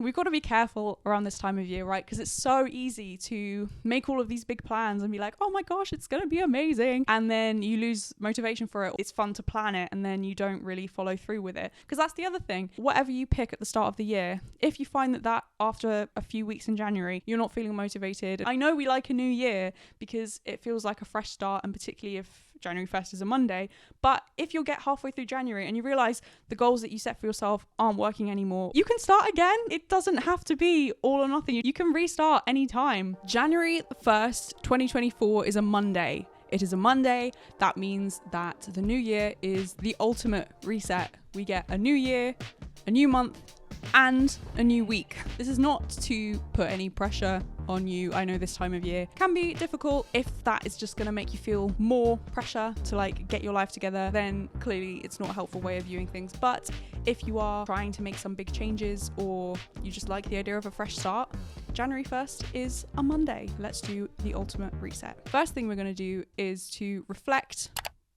we've got to be careful around this time of year, right? Because it's so easy to make all of these big plans and be like, oh my gosh, it's going to be amazing. And then you lose motivation for it. It's fun to plan it and then you don't really follow through with it. Because that's the other thing. Whatever you pick at the start of the year, if you find that after a few weeks in January, you're not feeling motivated. I know we like a new year because it feels like a fresh start, and particularly if January 1st is a Monday. But if you'll get halfway through January and you realize the goals that you set for yourself aren't working anymore, you can start again. It doesn't have to be all or nothing. You can restart anytime. January 1st, 2024 is a Monday. It is a Monday. That means that the new year is the ultimate reset. We get a new year, a new month, and a new week. This is not to put any pressure on you. I know this time of year can be difficult. If that is just going to make you feel more pressure to like get your life together, then clearly it's not a helpful way of viewing things. But if you are trying to make some big changes or you just like the idea of a fresh start, January 1st is a Monday. Let's do the ultimate reset. First thing we're going to do is to reflect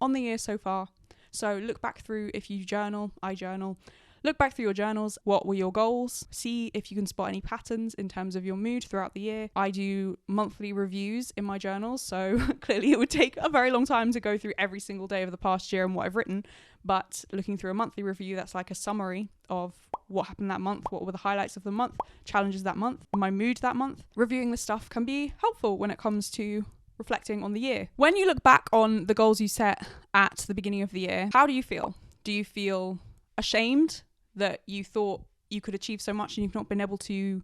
on the year so far. So look back through, if you journal, I journal. Look back through your journals. What were your goals? See if you can spot any patterns in terms of your mood throughout the year. I do monthly reviews in my journals, so clearly it would take a very long time to go through every single day of the past year and what I've written. But looking through a monthly review, that's like a summary of what happened that month, what were the highlights of the month, challenges that month, my mood that month. Reviewing this stuff can be helpful when it comes to reflecting on the year. When you look back on the goals you set at the beginning of the year, how do you feel? Do you feel ashamed that you thought you could achieve so much and you've not been able to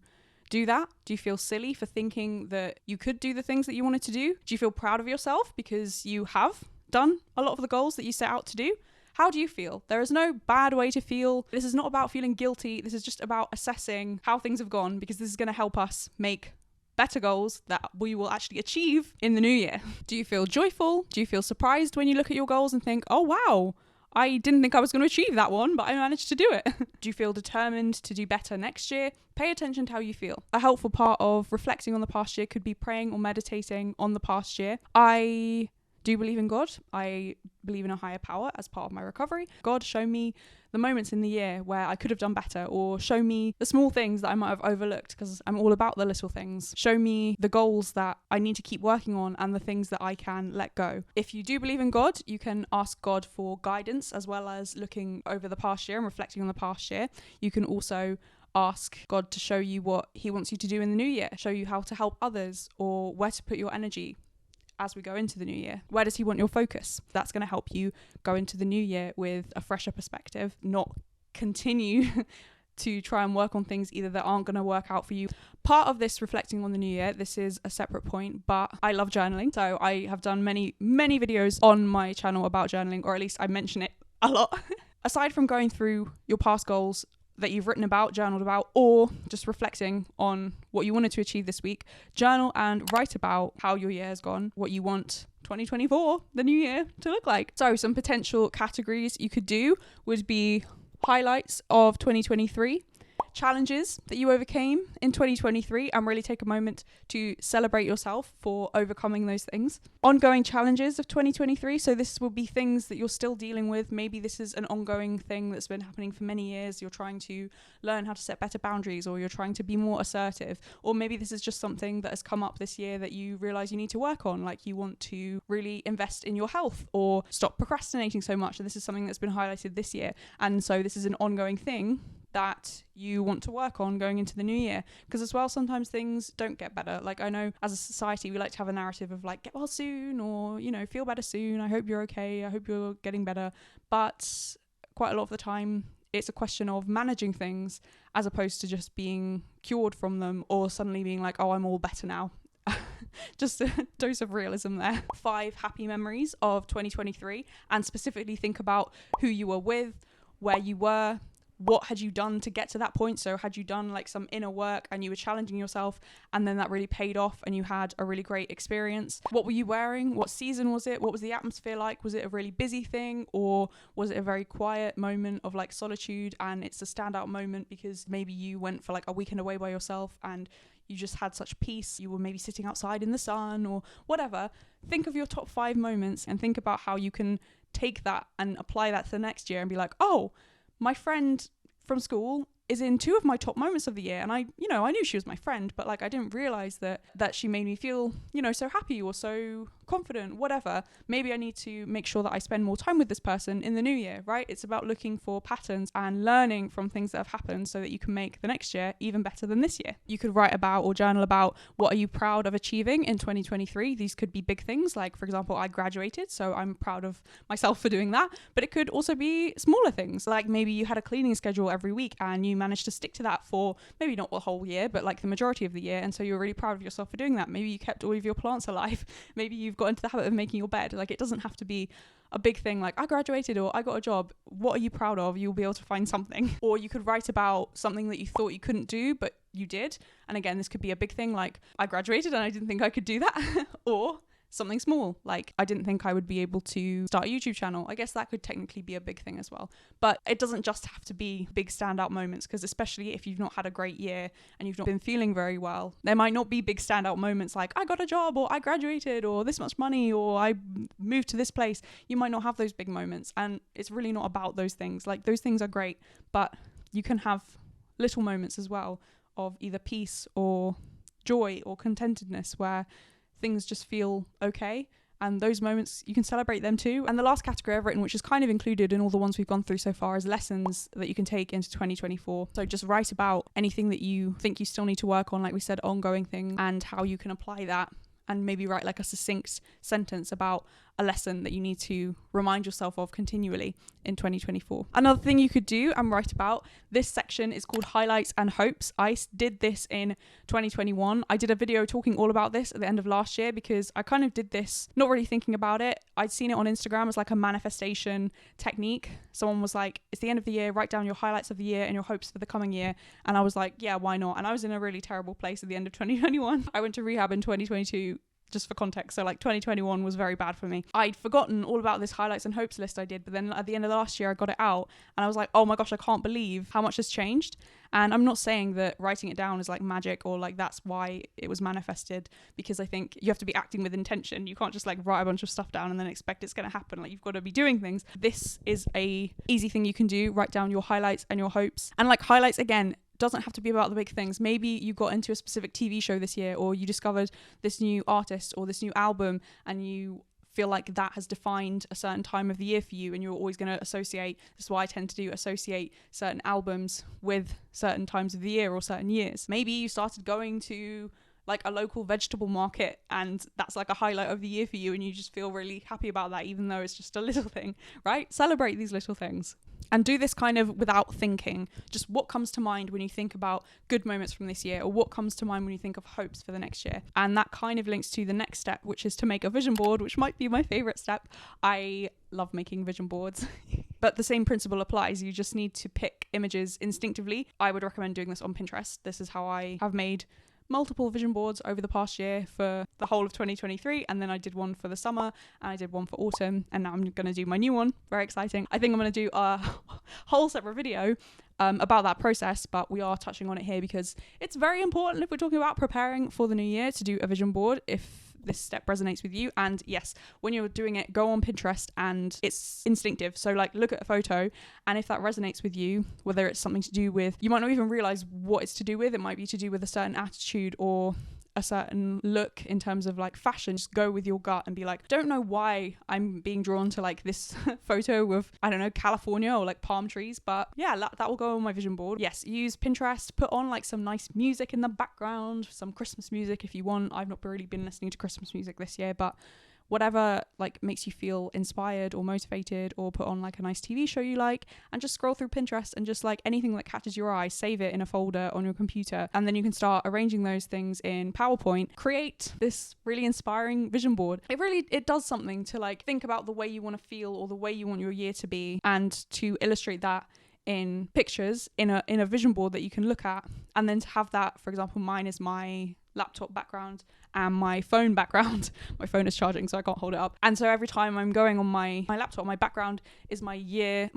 do that? Do you feel silly for thinking that you could do the things that you wanted to do? Do you feel proud of yourself because you have done a lot of the goals that you set out to do? How do you feel? There is no bad way to feel. This is not about feeling guilty. This is just about assessing how things have gone, because this is going to help us make better goals that we will actually achieve in the new year. Do you feel joyful? Do you feel surprised when you look at your goals and think, oh wow, I didn't think I was going to achieve that one, but I managed to do it? Do you feel determined to do better next year? Pay attention to how you feel. A helpful part of reflecting on the past year could be praying or meditating on the past year. I do believe in God. I believe in a higher power as part of my recovery. God, show me the moments in the year where I could have done better, or show me the small things that I might have overlooked, because I'm all about the little things. Show me the goals that I need to keep working on and the things that I can let go. If you do believe in God, you can ask God for guidance, as well as looking over the past year and reflecting on the past year. You can also ask God to show you what he wants you to do in the new year, show you how to help others or where to put your energy as we go into the new year. Where does he want your focus? That's going to help you go into the new year with a fresher perspective, not continue to try and work on things either that aren't going to work out for you. Part of this reflecting on the new year, this is a separate point, but I love journaling. So I have done many videos on my channel about journaling, or at least I mention it a lot. Aside from going through your past goals that you've written about, journaled about, or just reflecting on what you wanted to achieve this week, journal and write about how your year has gone, what you want 2024, the new year, to look like. So some potential categories you could do would be highlights of 2023, challenges that you overcame in 2023, and really take a moment to celebrate yourself for overcoming those things. Ongoing challenges of 2023, so this will be things that you're still dealing with. Maybe this is an ongoing thing that's been happening for many years. You're trying to learn how to set better boundaries, or you're trying to be more assertive, or maybe this is just something that has come up this year that you realize you need to work on, like you want to really invest in your health or stop procrastinating so much, and this is something that's been highlighted this year, and so this is an ongoing thing that you want to work on going into the new year. Because as well, sometimes things don't get better. Like, I know as a society we like to have a narrative of like, get well soon, or, you know, feel better soon, I hope you're okay, I hope you're getting better. But quite a lot of the time it's a question of managing things as opposed to just being cured from them, or suddenly being like, oh, I'm all better now. Just a dose of realism there. 5 happy memories of 2023, and specifically think about who you were with, where you were, what had you done to get to that point. So had you done like some inner work and you were challenging yourself, and then that really paid off and you had a really great experience? What were you wearing? What season was it? What was the atmosphere like? Was it a really busy thing, or was it a very quiet moment of like solitude, and it's a standout moment because maybe you went for like a weekend away by yourself and you just had such peace? You were maybe sitting outside in the sun or whatever. Think of your top 5 moments and think about how you can take that and apply that to the next year and be like, oh, my friend from school is in two of my top moments of the year. And I knew she was my friend, but like I didn't realize that she made me feel, so happy or so confident, whatever. Maybe I need to make sure that I spend more time with this person in the new year, right? It's about looking for patterns and learning from things that have happened so that you can make the next year even better than this year. You could write about or journal about what are you proud of achieving in 2023. These could be big things, like for example, I graduated, so I'm proud of myself for doing that. But it could also be smaller things, like maybe you had a cleaning schedule every week and you managed to stick to that for maybe not the whole year, but like the majority of the year, and so you're really proud of yourself for doing that. Maybe you kept all of your plants alive. Maybe you've got into the habit of making your bed. Like, it doesn't have to be a big thing like I graduated or I got a job. What are you proud of? You'll be able to find something. Or you could write about something that you thought you couldn't do but you did, and again, this could be a big thing like I graduated and I didn't think I could do that. Or something small, like I didn't think I would be able to start a YouTube channel. I guess that could technically be a big thing as well. But it doesn't just have to be big standout moments, because especially if you've not had a great year and you've not been feeling very well, there might not be big standout moments like I got a job or I graduated or this much money or I moved to this place. You might not have those big moments, and it's really not about those things. Like, those things are great, but you can have little moments as well of either peace or joy or contentedness where things just feel okay, and those moments, you can celebrate them too. And the last category I've written, which is kind of included in all the ones we've gone through so far, is lessons that you can take into 2024. So just write about anything that you think you still need to work on, like we said, ongoing thing, and how you can apply that, and maybe write like a succinct sentence about a lesson that you need to remind yourself of continually in 2024. Another thing you could do and write about, this section is called highlights and hopes. I did this in 2021. I did a video talking all about this at the end of last year because I kind of did this not really thinking about it. I'd seen it on Instagram as like a manifestation technique. Someone was like, it's the end of the year, write down your highlights of the year and your hopes for the coming year. And I was like, yeah, why not? And I was in a really terrible place at the end of 2021. I went to rehab in 2022. Just for context, so like 2021 was very bad for me. I'd forgotten all about this highlights and hopes list I did, but then at the end of last year I got it out and I was like, oh my gosh, I can't believe how much has changed. And I'm not saying that writing it down is like magic or like that's why it was manifested, because I think you have to be acting with intention. You can't just like write a bunch of stuff down and then expect it's going to happen. Like, you've got to be doing things. This is a easy thing you can do. Write down your highlights and your hopes. And like, highlights, again, doesn't have to be about the big things. Maybe you got into a specific TV show this year, or you discovered this new artist or this new album, and you feel like that has defined a certain time of the year for you, and you're always going to associate, this is what I tend to do, associate certain albums with certain times of the year or certain years. Maybe you started going to like a local vegetable market and that's like a highlight of the year for you, and you just feel really happy about that, even though it's just a little thing, right? Celebrate these little things. And do this kind of without thinking. Just what comes to mind when you think about good moments from this year, or what comes to mind when you think of hopes for the next year. And that kind of links to the next step, which is to make a vision board, which might be my favorite step. I love making vision boards. But the same principle applies. You just need to pick images instinctively. I would recommend doing this on Pinterest. This is how I have made multiple vision boards over the past year for the whole of 2023, and then I did one for the summer and I did one for autumn, and now I'm going to do my new one. Very exciting. I think I'm going to do a whole separate video about that process, but we are touching on it here because it's very important if we're talking about preparing for the new year to do a vision board, if this step resonates with you. And yes, when you're doing it, go on Pinterest, and it's instinctive. So like, look at a photo, and if that resonates with you, whether it's something to do with, you might not even realize what it's to do with. It might be to do with a certain attitude or a certain look in terms of like fashion. Just go with your gut and be like, don't know why I'm being drawn to like this photo of, I don't know, California or like palm trees, but yeah, that will go on my vision board. Yes, use Pinterest, put on like some nice music in the background, some Christmas music if you want. I've not really been listening to Christmas music this year, but whatever like makes you feel inspired or motivated, or put on like a nice TV show you like, and just scroll through Pinterest and just like anything that catches your eye, save it in a folder on your computer, and then you can start arranging those things in PowerPoint. Create this really inspiring vision board. It does something to like think about the way you want to feel or the way you want your year to be, and to illustrate that in pictures in a vision board that you can look at. And then to have that, for example, mine is my laptop background and my phone background. My phone is charging, so I can't hold it up. And so every time I'm going on my laptop, my background is my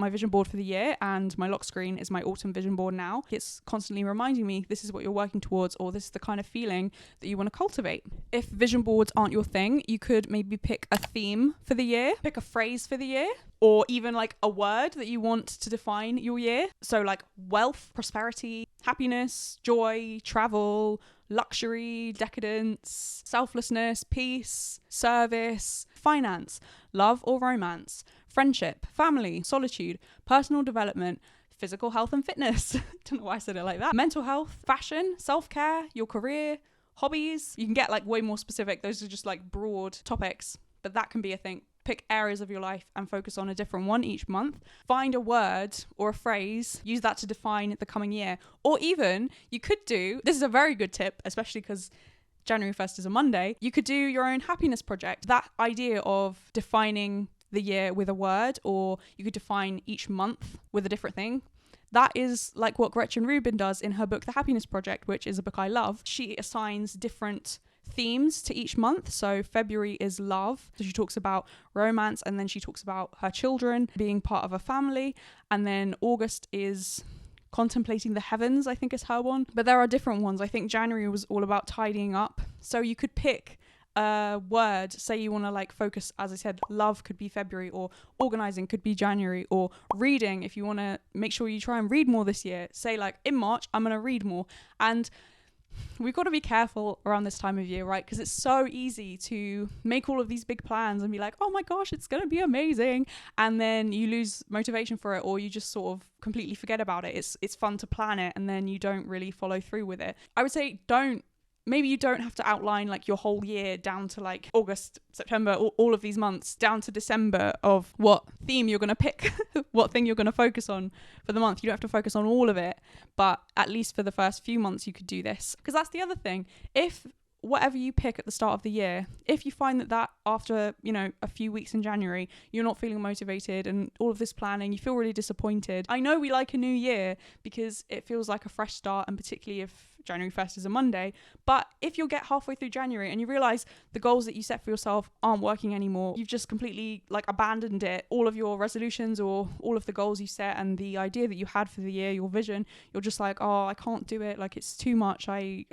vision board for the year, and my lock screen is my autumn vision board now. It's constantly reminding me this is what you're working towards, or this is the kind of feeling that you want to cultivate. If vision boards aren't your thing, you could maybe pick a theme for the year, pick a phrase for the year, or even like a word that you want to define your year. So like wealth, prosperity, happiness, joy, travel, luxury, decadence, selflessness, peace, service, finance, love or romance, friendship, family, solitude, personal development, physical health and fitness. Don't know why I said it like that. Mental health, fashion, self-care, your career, hobbies. You can get like way more specific. Those are just like broad topics, but that can be a thing. Pick areas of your life and focus on a different one each month. Find a word or a phrase, use that to define the coming year. Or even you could do, this is a very good tip, especially because January 1st is a Monday, you could do your own happiness project. That idea of defining the year with a word, or you could define each month with a different thing. That is like what Gretchen Rubin does in her book, The Happiness Project, which is a book I love. She assigns different themes to each month. So February is love. So she talks about romance, and then she talks about her children being part of a family. And then August is contemplating the heavens, I think is her one. But there are different ones. I think January was all about tidying up. So you could pick a word. Say you want to like focus, as I said, love could be February, or organizing could be January, or reading, if you want to make sure you try and read more this year. Say like in March, I'm going to read more. And we've got to be careful around this time of year, right? Because it's so easy to make all of these big plans and be like, oh my gosh, it's going to be amazing. And then you lose motivation for it, or you just sort of completely forget about it. It's fun to plan it, and then you don't really follow through with it. I would say maybe you don't have to outline like your whole year down to like August, September, all of these months down to December of what theme you're going to pick, what thing you're going to focus on for the month. You don't have to focus on all of it, but at least for the first few months you could do this. Because that's the other thing. If whatever you pick at the start of the year, if you find that after, a few weeks in January, you're not feeling motivated and all of this planning, you feel really disappointed. I know we like a new year because it feels like a fresh start, and particularly if January 1st is a Monday. But if you'll get halfway through January and you realize the goals that you set for yourself aren't working anymore, you've just completely like abandoned it, all of your resolutions or all of the goals you set and the idea that you had for the year, your vision, you're just like, oh, I can't do it. Like it's too much. I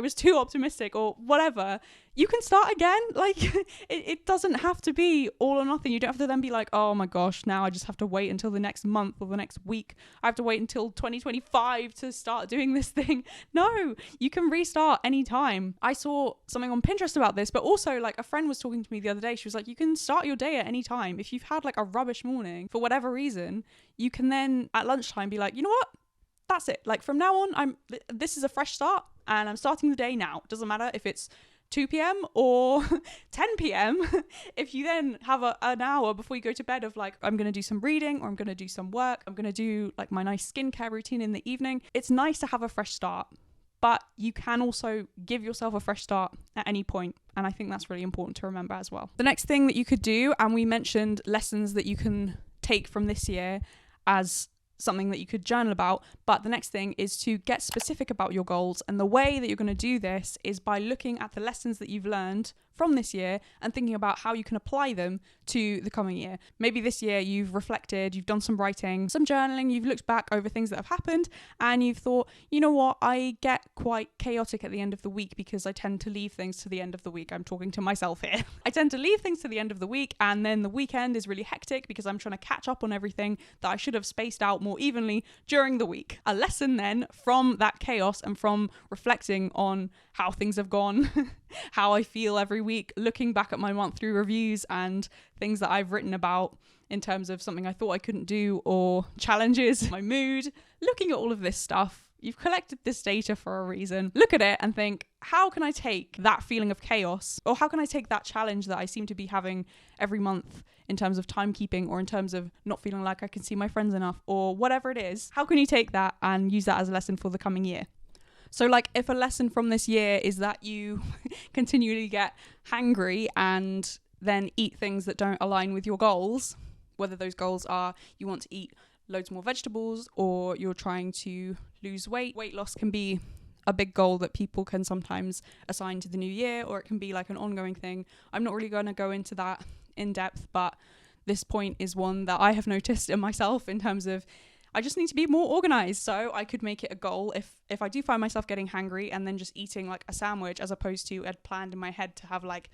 was too optimistic or whatever. You can start again. Like it doesn't have to be all or nothing. You don't have to then be like, oh my gosh, now I just have to wait until the next month or the next week. I have to wait until 2025 to start doing this thing. No, you can restart anytime. I saw something on Pinterest about this, but also like a friend was talking to me the other day. She was like, you can start your day at any time. If you've had like a rubbish morning for whatever reason, you can then at lunchtime be like, you know what? That's it. Like from now on, this is a fresh start and I'm starting the day now. It doesn't matter if it's 2 p.m. or 10 p.m. If you then have an hour before you go to bed of like, I'm going to do some reading, or I'm going to do some work, I'm going to do like my nice skincare routine in the evening. It's nice to have a fresh start, but you can also give yourself a fresh start at any point. And I think that's really important to remember as well. The next thing that you could do, and we mentioned lessons that you can take from this year as something that you could journal about, but the next thing is to get specific about your goals. And the way that you're going to do this is by looking at the lessons that you've learned from this year and thinking about how you can apply them to the coming year. Maybe this year you've reflected, you've done some writing, some journaling, you've looked back over things that have happened, and you've thought, you know what, I get quite chaotic at the end of the week because I tend to leave things to the end of the week. I'm talking to myself here. I tend to leave things to the end of the week, and then the weekend is really hectic because I'm trying to catch up on everything that I should have spaced out more evenly during the week. A lesson then from that chaos and from reflecting on how things have gone, how I feel every week, looking back at my monthly reviews and things that I've written about in terms of something I thought I couldn't do or challenges, my mood, looking at all of this stuff. You've collected this data for a reason. Look at it and think, how can I take that feeling of chaos, or how can I take that challenge that I seem to be having every month in terms of timekeeping, or in terms of not feeling like I can see my friends enough, or whatever it is, how can you take that and use that as a lesson for the coming year? So like if a lesson from this year is that you continually get hangry and then eat things that don't align with your goals, whether those goals are you want to eat loads more vegetables or you're trying to lose weight. Weight loss can be a big goal that people can sometimes assign to the new year, or it can be like an ongoing thing. I'm not really going to go into that in depth, but this point is one that I have noticed in myself in terms of I just need to be more organized. So I could make it a goal if I do find myself getting hangry and then just eating like a sandwich, as opposed to I'd planned in my head to have like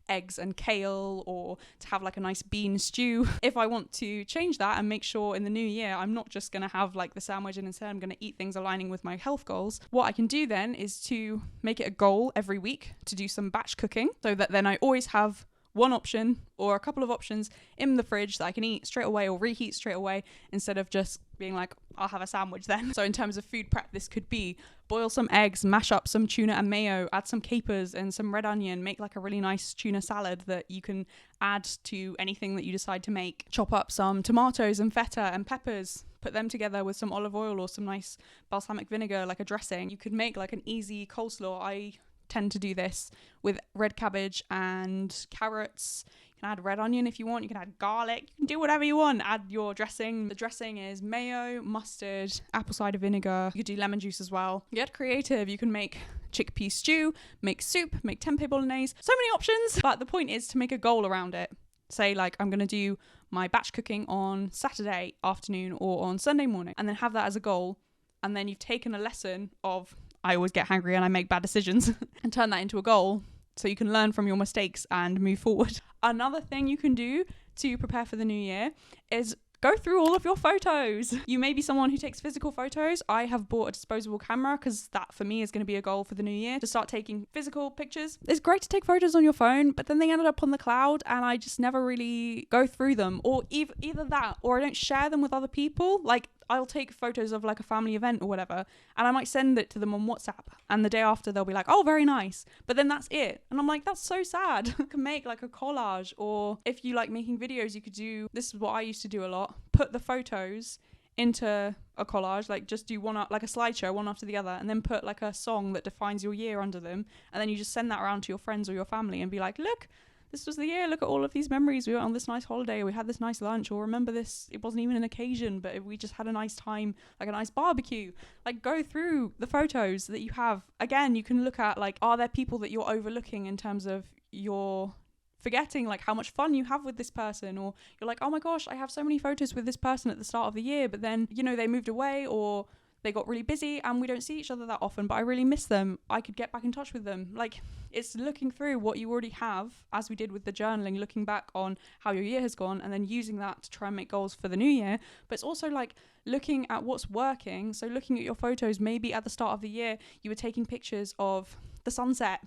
eggs and kale, or to have like a nice bean stew. If I want to change that and make sure in the new year I'm not just going to have like the sandwich and instead I'm going to eat things aligning with my health goals, what I can do then is to make it a goal every week to do some batch cooking, so that then I always have one option or a couple of options in the fridge that I can eat straight away or reheat straight away, instead of just being like, I'll have a sandwich then. So in terms of food prep, this could be boil some eggs, mash up some tuna and mayo, add some capers and some red onion, make like a really nice tuna salad that you can add to anything that you decide to make. Chop up some tomatoes and feta and peppers, put them together with some olive oil or some nice balsamic vinegar, like a dressing. You could make like an easy coleslaw. I tend to do this with red cabbage and carrots. You can add red onion if you want, you can add garlic, you can do whatever you want. Add your dressing. The dressing is mayo, mustard, apple cider vinegar. You could do lemon juice as well. Get creative. You can make chickpea stew, make soup, make tempeh bolognese. So many options. But the point is to make a goal around it. Say like, I'm going to do my batch cooking on Saturday afternoon or on Sunday morning, and then have that as a goal. And then you've taken a lesson of I always get hangry and I make bad decisions and turn that into a goal, so you can learn from your mistakes and move forward. Another thing you can do to prepare for the new year is go through all of your photos. You may be someone who takes physical photos. I have bought a disposable camera because that for me is going to be a goal for the new year, to start taking physical pictures. It's great to take photos on your phone, but then they ended up on the cloud and I just never really go through them, or either that or I don't share them with other people. Like I'll take photos of like a family event or whatever, and I might send it to them on WhatsApp, and the day after they'll be like, oh, very nice, but then that's it. And I'm like, that's so sad. You can make like a collage, or if you like making videos, you could do, this is what I used to do a lot, put the photos into a collage, like just do one, like a slideshow, one after the other, and then put like a song that defines your year under them, and then you just send that around to your friends or your family and be like, look, this was the year, look at all of these memories, we went on this nice holiday, we had this nice lunch, or remember this, it wasn't even an occasion, but we just had a nice time, like a nice barbecue. Like go through the photos that you have. Again, you can look at like, are there people that you're overlooking in terms of your forgetting like how much fun you have with this person, or you're like, oh my gosh, I have so many photos with this person at the start of the year, but then, you know, they moved away or they got really busy and we don't see each other that often, but I really miss them. I could get back in touch with them. Like, it's looking through what you already have, as we did with the journaling, looking back on how your year has gone and then using that to try and make goals for the new year. But it's also like looking at what's working. So looking at your photos, maybe at the start of the year you were taking pictures of the sunset,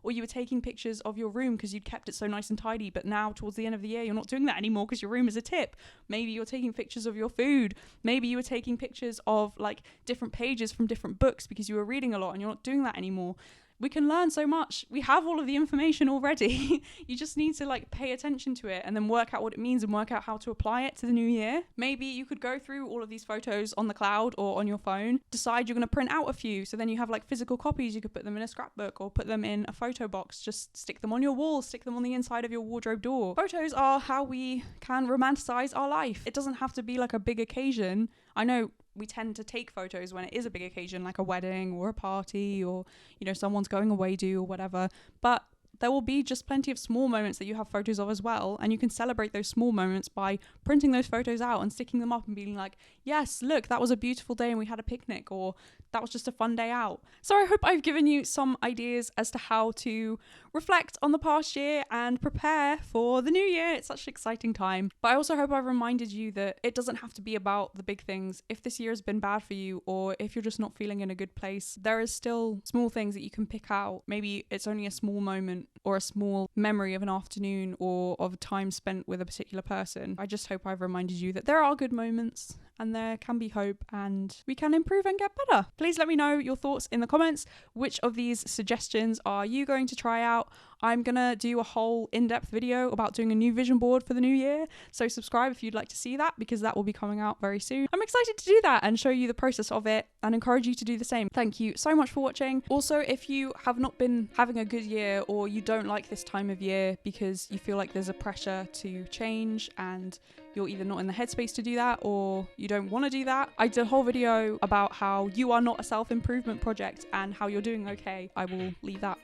or you were taking pictures of your room because you'd kept it so nice and tidy, but now towards the end of the year you're not doing that anymore because your room is a tip. Maybe you're taking pictures of your food. Maybe you were taking pictures of like different pages from different books because you were reading a lot and you're not doing that anymore. We can learn so much. We have all of the information already. You just need to like pay attention to it and then work out what it means and work out how to apply it to the new year. Maybe you could go through all of these photos on the cloud or on your phone, decide you're going to print out a few, so then you have like physical copies. You could put them in a scrapbook or put them in a photo box, just stick them on your wall, stick them on the inside of your wardrobe door. Photos are how we can romanticize our life. It doesn't have to be like a big occasion. I know we tend to take photos when it is a big occasion, like a wedding or a party, or, you know, someone's going away or whatever, but there will be just plenty of small moments that you have photos of as well, and you can celebrate those small moments by printing those photos out and sticking them up and being like, yes, look, that was a beautiful day and we had a picnic, or that was just a fun day out. So I hope I've given you some ideas as to how to reflect on the past year and prepare for the new year. It's such an exciting time. But I also hope I've reminded you that it doesn't have to be about the big things. If this year has been bad for you, or if you're just not feeling in a good place, there is still small things that you can pick out. Maybe it's only a small moment or a small memory of an afternoon or of time spent with a particular person. I just hope I've reminded you that there are good moments and there can be hope and we can improve and get better. Please let me know your thoughts in the comments. Which of these suggestions are you going to try out? I'm gonna do a whole in-depth video about doing a new vision board for the new year. So subscribe if you'd like to see that, because that will be coming out very soon. I'm excited to do that and show you the process of it and encourage you to do the same. Thank you so much for watching. Also, if you have not been having a good year, or you don't like this time of year because you feel like there's a pressure to change and you're either not in the headspace to do that or you don't want to do that, I did a whole video about how you are not a self-improvement project and how you're doing okay. I will leave that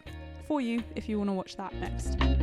for you if you want to watch that next.